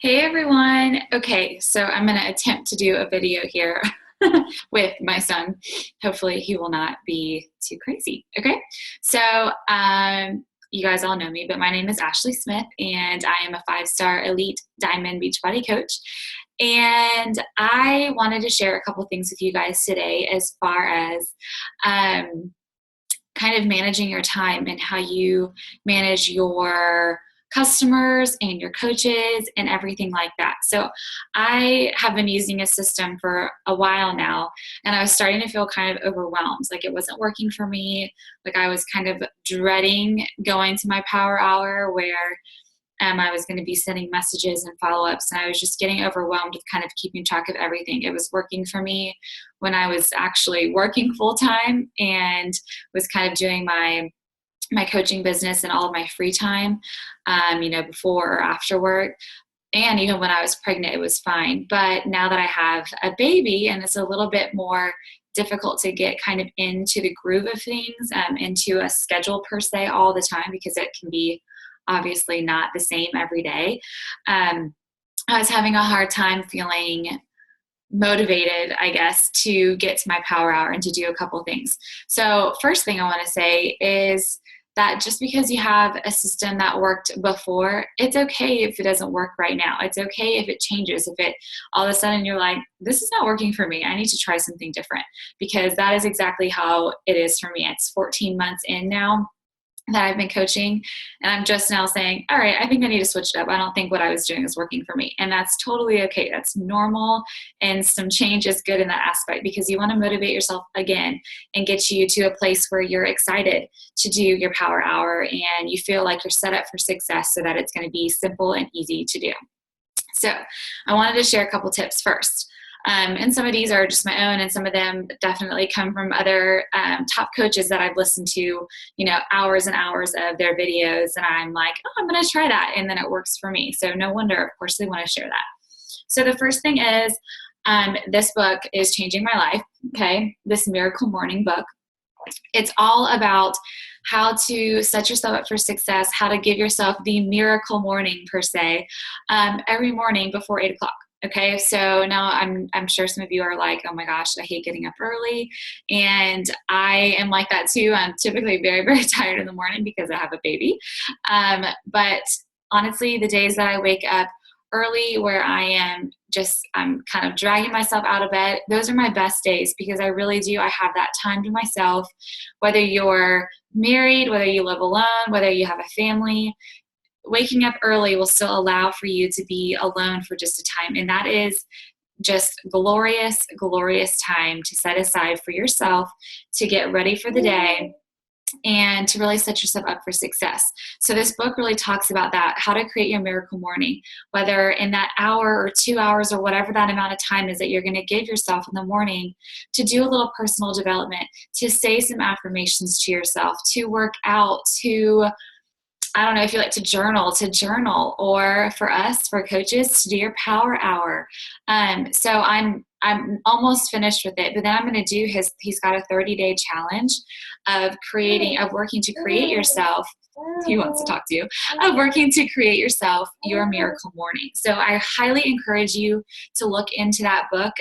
Hey everyone. Okay, so I'm going to attempt to do a video here with my son. Hopefully, he will not be too crazy. Okay, so you guys all know me, but my name is Ashley Smith, and I am a five-star elite diamond Beachbody coach. And I wanted to share a couple things with you guys today as far as um, kind of managing your time and how you manage your customers and your coaches and everything like that. So I have been using a system for a while now, and I was starting to feel kind of overwhelmed. Like it wasn't working for me. Like I was kind of dreading going to my power hour where I was going to be sending messages and follow ups, and I was just getting overwhelmed with kind of keeping track of everything. It was working for me when I was actually working full time and was kind of doing my coaching business and all of my free time, before or after work. And even when I was pregnant, it was fine. But now that I have a baby and it's a little bit more difficult to get kind of into the groove of things, into a schedule per se all the time, because it can be obviously not the same every day. I was having a hard time feeling motivated, I guess, to get to my power hour and to do a couple things. So first thing I want to say is that just because you have a system that worked before, it's okay if it doesn't work right now. It's okay if it changes, if it all of a sudden you're like, this is not working for me. I need to try something different, because that is exactly how it is for me. It's 14 months in now that I've been coaching, and I'm just now saying, all right, I think I need to switch it up. I don't think what I was doing is working for me. And that's totally okay. That's normal. And some change is good in that aspect, because you want to motivate yourself again and get you to a place where you're excited to do your power hour and you feel like you're set up for success, so that it's going to be simple and easy to do. So I wanted to share a couple tips first. And some of these are just my own, and some of them definitely come from other top coaches that I've listened to, hours and hours of their videos. And I'm like, oh, I'm going to try that. And then it works for me. So no wonder, of course, they want to share that. So the first thing is, this book is changing my life. Okay. This Miracle Morning book. It's all about how to set yourself up for success, how to give yourself the miracle morning per se, every morning before 8 o'clock. Okay, so now I'm sure some of you are like, oh my gosh, I hate getting up early. And I am like that too. I'm typically very, very tired in the morning because I have a baby. But honestly, the days that I wake up early, where I'm kind of dragging myself out of bed, those are my best days, because I really do. I have that time to myself. Whether you're married, whether you live alone, whether you have a family, waking up early will still allow for you to be alone for just a time. And that is just glorious, glorious time to set aside for yourself, to get ready for the day and to really set yourself up for success. So this book really talks about that, how to create your miracle morning, whether in that hour or 2 hours or whatever that amount of time is that you're going to give yourself in the morning, to do a little personal development, to say some affirmations to yourself, to work out, to, I don't know if you like to journal, or for us, for coaches, to do your power hour. So I'm almost finished with it, but then I'm going to do he's got a 30-day challenge of working to create yourself. He wants to talk to you, of working to create yourself your miracle morning. So I highly encourage you to look into that book.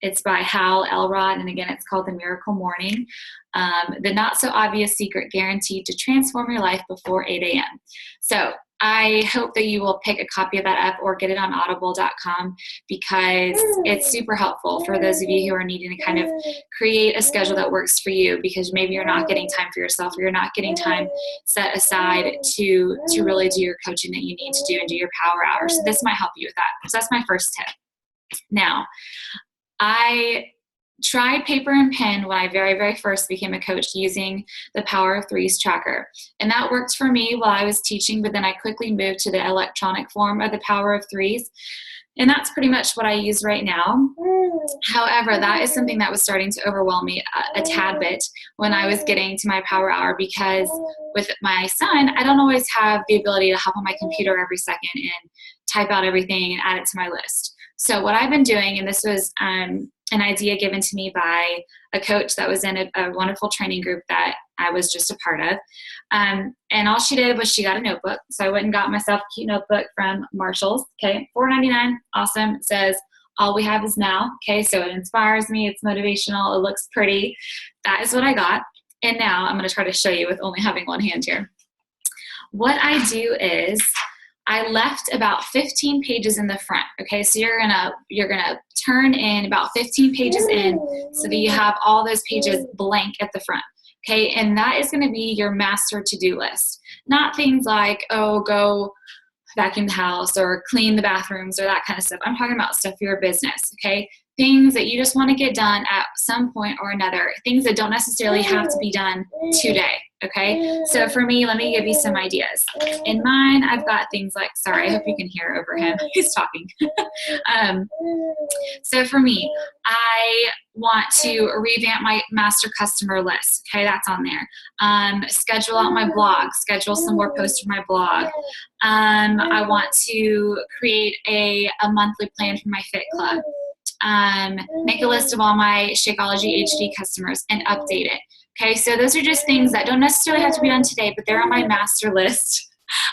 It's by Hal Elrod, and again, it's called The Miracle Morning, the not so obvious secret guaranteed to transform your life before 8 a.m. So I hope that you will pick a copy of that up or get it on audible.com, because it's super helpful for those of you who are needing to kind of create a schedule that works for you, because maybe you're not getting time for yourself, or you're not getting time set aside to really do your coaching that you need to do and do your power hours. So this might help you with that. So that's my first tip. Now, I tried paper and pen when I very, very first became a coach, using the Power of Threes tracker. And that worked for me while I was teaching, but then I quickly moved to the electronic form of the Power of Threes. And that's pretty much what I use right now. However, that is something that was starting to overwhelm me a tad bit when I was getting to my power hour, because with my son, I don't always have the ability to hop on my computer every second and type out everything and add it to my list. So what I've been doing, and this was an idea given to me by a coach that was in a wonderful training group that I was just a part of. And all she did was she got a notebook. So I went and got myself a cute notebook from Marshall's. Okay, $4.99, awesome. It says, all we have is now. Okay, so it inspires me. It's motivational. It looks pretty. That is what I got. And now I'm going to try to show you with only having one hand here. What I do is I left about 15 pages in the front. Okay, so you're gonna turn in about 15 pages in so that you have all those pages blank at the front. Okay, and that is going to be your master to-do list. Not things like, oh, go vacuum the house or clean the bathrooms or that kind of stuff. I'm talking about stuff for your business, okay? Things that you just want to get done at some point or another. Things that don't necessarily have to be done today, okay? So for me, let me give you some ideas. In mine, I've got things like, sorry, I hope you can hear over him. He's talking. So for me, I want to revamp my master customer list. Okay, that's on there. Schedule out my blog, schedule some more posts for my blog. I want to create a monthly plan for my Fit Club. Make a list of all my Shakeology HD customers and update it. Okay, so those are just things that don't necessarily have to be done today, but they're on my master list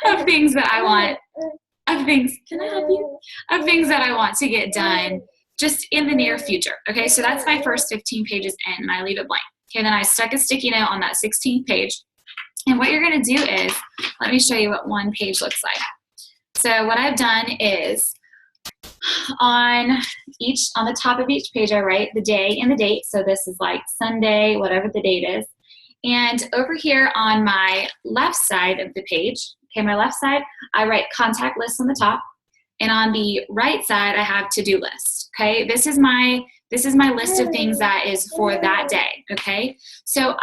of things that I want, can I help you? Of things that I want to get done just in the near future. Okay, so that's my first 15 pages in, and I leave it blank. Okay, then I stuck a sticky note on that 16th page. And what you're gonna do is, let me show you what one page looks like. So what I've done is, on the top of each page, I write the day and the date. So this is like Sunday, whatever the date is. And over here on my left side of the page, okay, my left side, I write contact list on the top. And on the right side, I have to-do list. Okay, this is my list of things that is for that day. Okay, so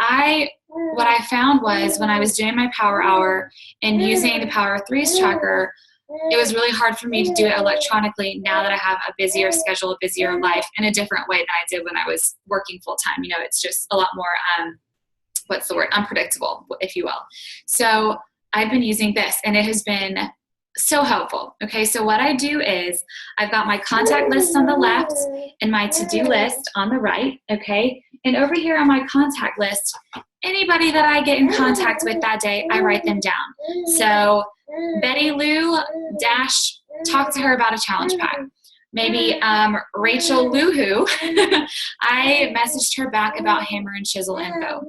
what I found was when I was doing my Power Hour and using the Power of Threes tracker, it was really hard for me to do it electronically now that I have a busier schedule, a busier life in a different way than I did when I was working full time. You know, it's just a lot more, unpredictable, if you will. So I've been using this and it has been so helpful. Okay, so what I do is I've got my contact list on the left and my to-do list on the right, okay? And over here on my contact list, anybody that I get in contact with that day, I write them down. So Betty Lou talk to her about a challenge pack. Maybe Rachel Luhu, I messaged her back about hammer and chisel info.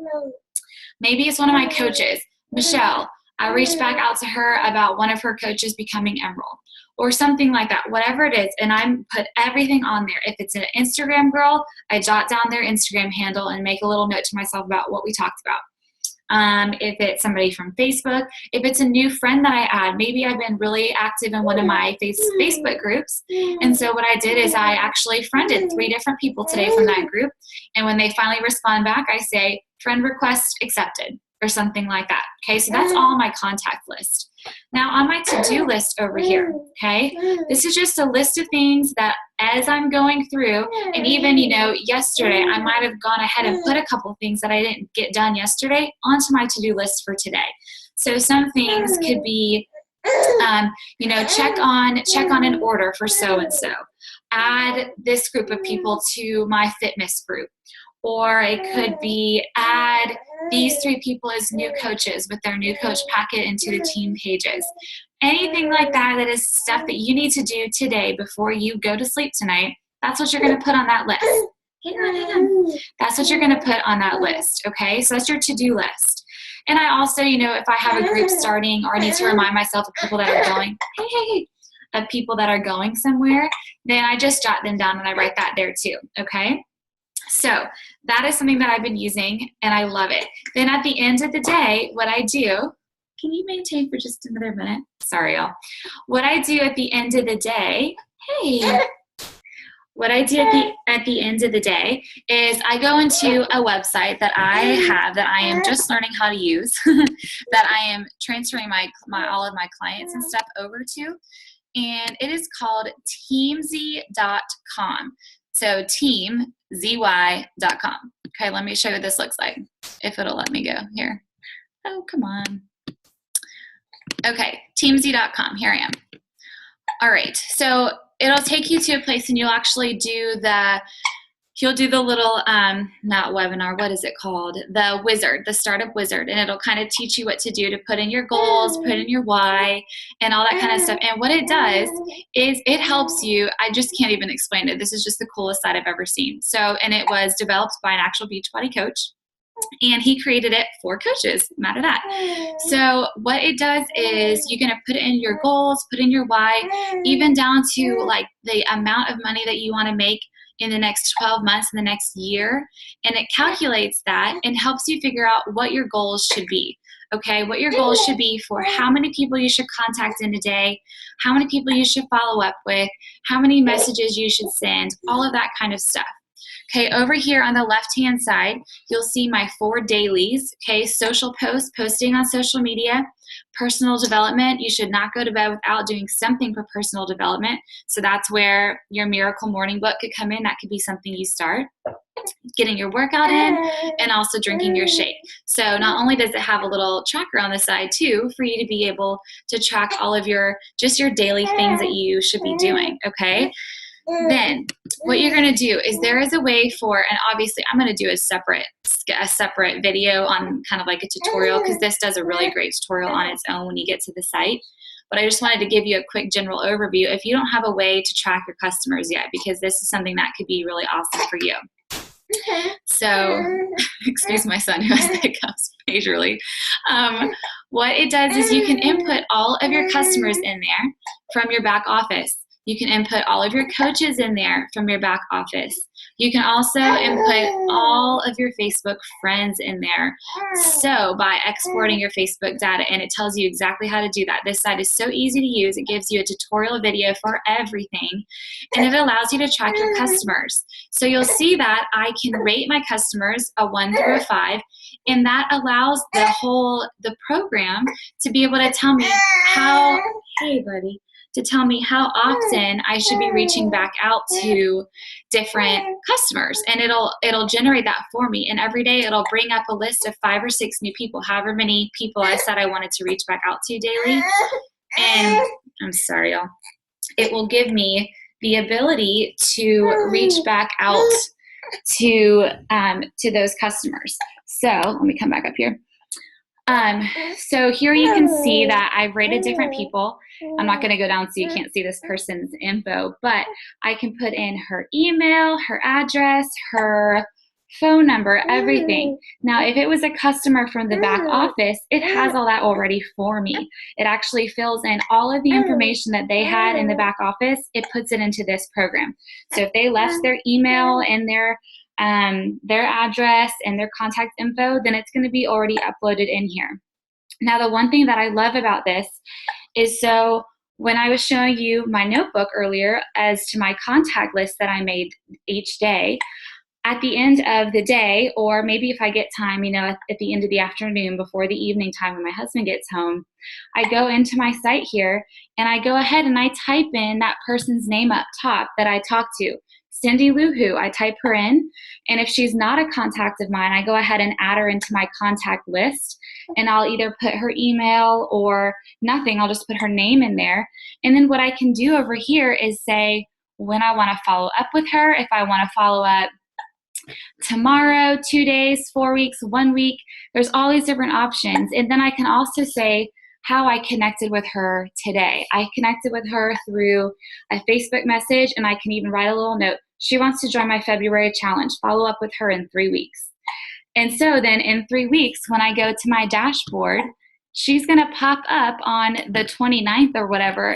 Maybe it's one of my coaches, Michelle. I reached back out to her about one of her coaches becoming Emerald or something like that, whatever it is. And I put everything on there. If it's an Instagram girl, I jot down their Instagram handle and make a little note to myself about what we talked about. If it's somebody from Facebook, if it's a new friend that I add, maybe I've been really active in one of my Facebook groups. And so what I did is I actually friended 3 different people today from that group. And when they finally respond back, I say, friend request accepted, or something like that. Okay, so that's all on my contact list. Now on my to-do list over here, okay, this is just a list of things that as I'm going through, and even, yesterday, I might have gone ahead and put a couple things that I didn't get done yesterday onto my to-do list for today. So some things could be, check on an order for so-and-so. Add this group of people to my fitness group. Or it could be add these 3 people as new coaches with their new coach packet into the team pages. Anything like that is stuff that you need to do today before you go to sleep tonight. That's what you're going to put on that list. Hang on. That's what you're going to put on that list, okay? So that's your to-do list. And I also, if I have a group starting or I need to remind myself of people that are going, of people that are going somewhere, then I just jot them down and I write that there too, okay? So that is something that I've been using and I love it. Then at the end of the day, what I do, can you maintain for just another minute? Sorry, y'all. What I do at the end of the day, what I do at the end of the day is I go into a website that I have that I am just learning how to use, that I am transferring all of my clients and stuff over to, and it is called teamzy.com. So teamzy.com. Okay, let me show you what this looks like, if it'll let me go here. Oh, come on. Okay, teamzy.com. Here I am. All right, so it'll take you to a place and you'll actually do he'll do the little, not webinar, what is it called? The wizard, the startup wizard. And it'll kind of teach you what to do to put in your goals, put in your why, and all that kind of stuff. And what it does is it helps you. I just can't even explain it. This is just the coolest site I've ever seen. So, and it was developed by an actual Beachbody coach. And he created it for coaches, matter that. So what it does is you're going to put in your goals, put in your why, even down to like the amount of money that you want to make in the next 12 months, in the next year. And it calculates that and helps you figure out what your goals should be. Okay, what your goals should be for how many people you should contact in a day, how many people you should follow up with, how many messages you should send, all of that kind of stuff. Okay, over here on the left-hand side, you'll see my 4 dailies. Okay, social posts, posting on social media, personal development. You should not go to bed without doing something for personal development. So that's where your Miracle Morning Book could come in. That could be something you start. Getting your workout in, and also drinking your shake. So not only does it have a little tracker on the side too, for you to be able to track all of your, just your daily things that you should be doing, okay? Then what you're going to do is there is a way for, and obviously I'm going to do a separate video on kind of like a tutorial, because this does a really great tutorial on its own when you get to the site. But I just wanted to give you a quick general overview if you don't have a way to track your customers yet, because this is something that could be really awesome for you. So, excuse my son who has the hiccups majorly. What it does is you can input all of your customers in there from your back office. You can input all of your coaches in there from your back office. You can also input all of your Facebook friends in there. So by exporting your Facebook data, and it tells you exactly how to do that. This site is so easy to use. It gives you a tutorial video for everything, and it allows you to track your customers. So you'll see that I can rate my customers a 1 through a 5, and that allows the program to be able to tell me how, hey buddy, to tell me how often I should be reaching back out to different customers. And it'll generate that for me. And every day it'll bring up a list of 5 or 6 new people, however many people I said I wanted to reach back out to daily. And I'm sorry, y'all. It will give me the ability to reach back out to those customers. So let me come back up here. So here you can see that I've rated different people. I'm not going to go down so you can't see this person's info, but I can put in her email, her address, her phone number, everything. Now, if it was a customer from the back office, it has all that already for me. It actually fills in all of the information that they had in the back office. It puts it into this program. So if they left their email and their address and their contact info, then it's going to be already uploaded in here. Now, the one thing that I love about this is, so when I was showing you my notebook earlier as to my contact list that I made each day, at the end of the day, or maybe if I get time, at the end of the afternoon before the evening time when my husband gets home, I go into my site here and I go ahead and I type in that person's name up top that I talked to. Cindy Lou Who, I type her in, and if she's not a contact of mine, I go ahead and add her into my contact list, and I'll either put her email or nothing. I'll just put her name in there. And then what I can do over here is say when I want to follow up with her, if I want to follow up tomorrow, 2 days, 4 weeks, 1 week, there's all these different options. And then I can also say how I connected with her today. I connected with her through a Facebook message, and I can even write a little note. She wants to join my February challenge. Follow up with her in 3 weeks. And so then in 3 weeks, when I go to my dashboard, she's going to pop up on the 29th or whatever,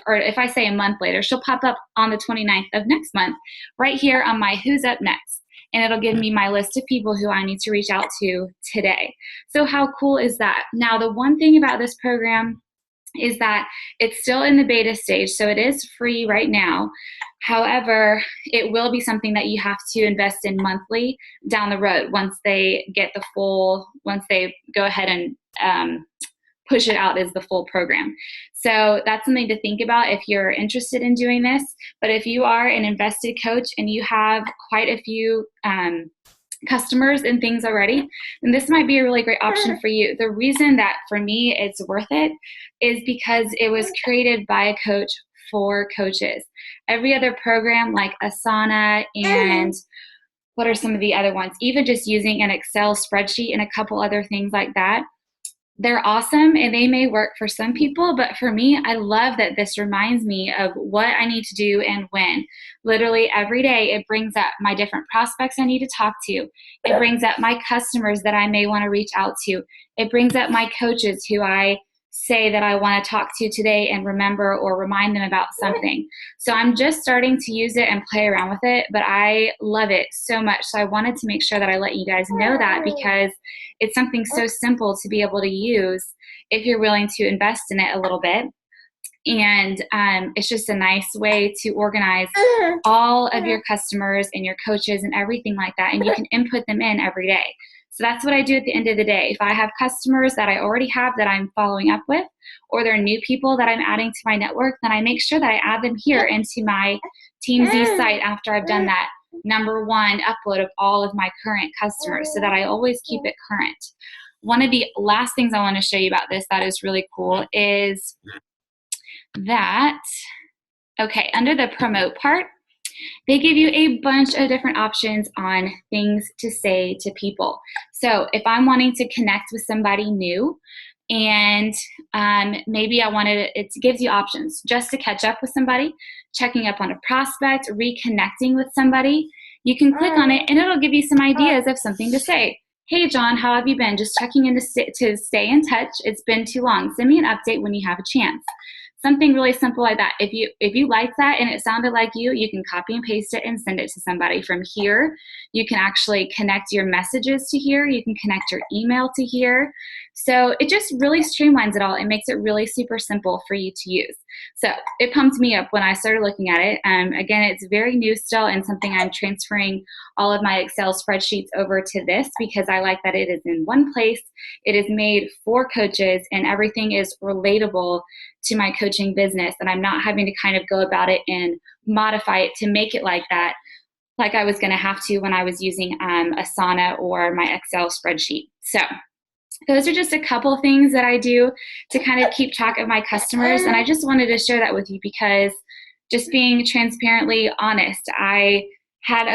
or if I say a month later, she'll pop up on the 29th of next month right here on my Who's Up Next. And it'll give me my list of people who I need to reach out to today. So how cool is that? Now, the one thing about this program is that it's still in the beta stage, so it is free right now. However, it will be something that you have to invest in monthly down the road once they go ahead and push it out as the full program. So that's something to think about if you're interested in doing this. But if you are an invested coach and you have quite a few customers and things already, then this might be a really great option for you. The reason that for me it's worth it is because it was created by a coach for coaches. Every other program like Asana and what are some of the other ones? Even just using an Excel spreadsheet and a couple other things like that. They're awesome and they may work for some people, but for me, I love that this reminds me of what I need to do and when. Literally every day, it brings up my different prospects I need to talk to. It brings up my customers that I may want to reach out to. It brings up my coaches who I say that I want to talk to today and remember or remind them about something. So I'm just starting to use it and play around with it, but I love it so much. So I wanted to make sure that I let you guys know that, because it's something so simple to be able to use if you're willing to invest in it a little bit. And it's just a nice way to organize all of your customers and your coaches and everything like that. And you can input them in every day. So that's what I do at the end of the day. If I have customers that I already have that I'm following up with, or they're new people that I'm adding to my network, then I make sure that I add them here into my TeamZ site after I've done that number one upload of all of my current customers, so that I always keep it current. One of the last things I want to show you about this that is really cool is that, okay, under the promote part, they give you a bunch of different options on things to say to people. So if I'm wanting to connect with somebody new, and maybe it gives you options just to catch up with somebody, checking up on a prospect, reconnecting with somebody. You can click on it and it'll give you some ideas of something to say. Hey, John, how have you been? Just checking in to stay in touch. It's been too long. Send me an update when you have a chance. Something really simple like that. If you like that and it sounded like you can copy and paste it and send it to somebody. From here, you can actually connect your messages to here. You can connect your email to here. So it just really streamlines it all. It makes it really super simple for you to use. So it pumped me up when I started looking at it. Again, it's very new still and something I'm transferring all of my Excel spreadsheets over to this, because I like that it is in one place. It is made for coaches and everything is relatable to my coaching business, and I'm not having to kind of go about it and modify it to make it like that, like I was going to have to when I was using Asana or my Excel spreadsheet. So those are just a couple things that I do to kind of keep track of my customers, and I just wanted to share that with you because, just being transparently honest, I had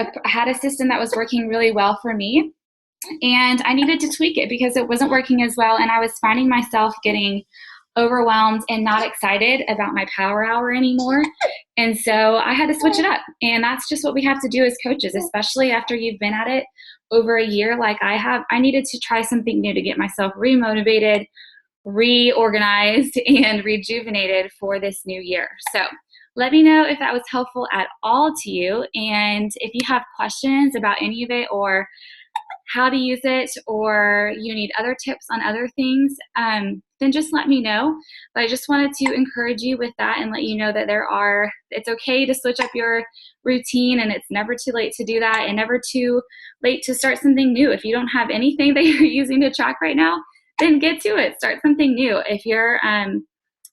a system that was working really well for me, and I needed to tweak it because it wasn't working as well, and I was finding myself getting overwhelmed and not excited about my power hour anymore. And so I had to switch it up. And that's just what we have to do as coaches, especially after you've been at it over a year like I have. I needed to try something new to get myself remotivated, reorganized, and rejuvenated for this new year. So let me know if that was helpful at all to you. And if you have questions about any of it, or how to use it, or you need other tips on other things, then just let me know. But I just wanted to encourage you with that and let you know that it's okay to switch up your routine, and it's never too late to do that, and never too late to start something new. If you don't have anything that you're using to track right now, then get to it. Start something new. If you're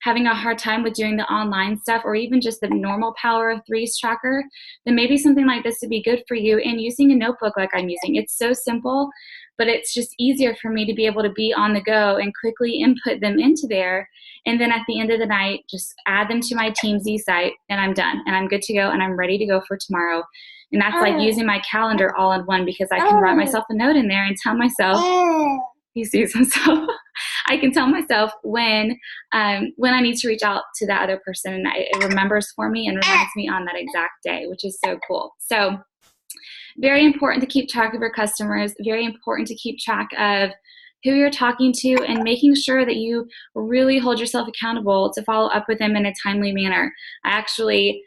having a hard time with doing the online stuff, or even just the normal Power of Threes tracker, then maybe something like this would be good for you. And using a notebook like I'm using, it's so simple, but it's just easier for me to be able to be on the go and quickly input them into there. And then at the end of the night, just add them to my TeamZ site, and I'm done, and I'm good to go, and I'm ready to go for tomorrow. And that's like using my calendar all in one, because I can write myself a note in there and tell myself, he sees himself. I can tell myself when I need to reach out to that other person, and it remembers for me and reminds me on that exact day, which is so cool. So very important to keep track of your customers, very important to keep track of who you're talking to, and making sure that you really hold yourself accountable to follow up with them in a timely manner. I actually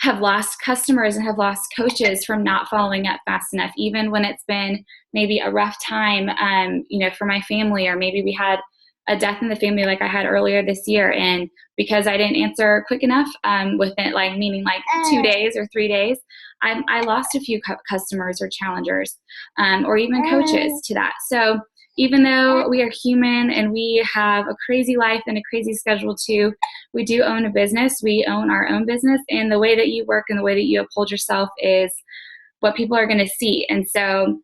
have lost customers and have lost coaches from not following up fast enough, even when it's been maybe a rough time, for my family, or maybe we had a death in the family like I had earlier this year. And because I didn't answer quick enough within meaning 2 days or 3 days, I lost a few customers or challengers or even coaches to that. So even though we are human and we have a crazy life and a crazy schedule too, we do own a business. We own our own business, and the way that you work and the way that you uphold yourself is what people are going to see. And so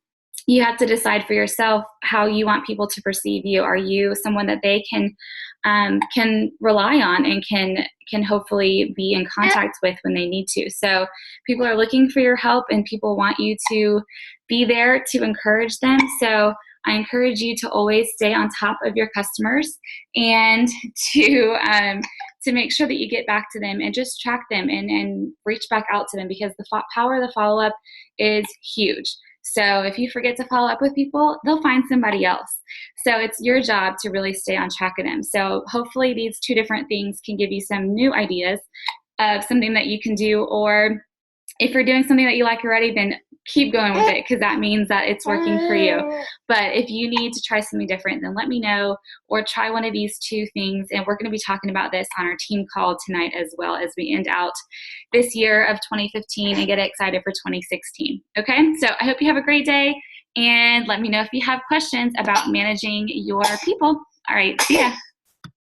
you have to decide for yourself how you want people to perceive you. Are you someone that they can can rely on and can hopefully be in contact with when they need to. So people are looking for your help, and people want you to be there to encourage them. So I encourage you to always stay on top of your customers and to make sure that you get back to them and just track them and reach back out to them, because the power of the follow-up is huge. So if you forget to follow up with people, they'll find somebody else. So it's your job to really stay on track of them. So hopefully these two different things can give you some new ideas of something that you can do, or if you're doing something that you like already, then keep going with it, because that means that it's working for you. But if you need to try something different, then let me know, or try one of these two things. And we're going to be talking about this on our team call tonight, as well as we end out this year of 2015 and get excited for 2016. Okay, so I hope you have a great day, and let me know if you have questions about managing your people. All right, see ya.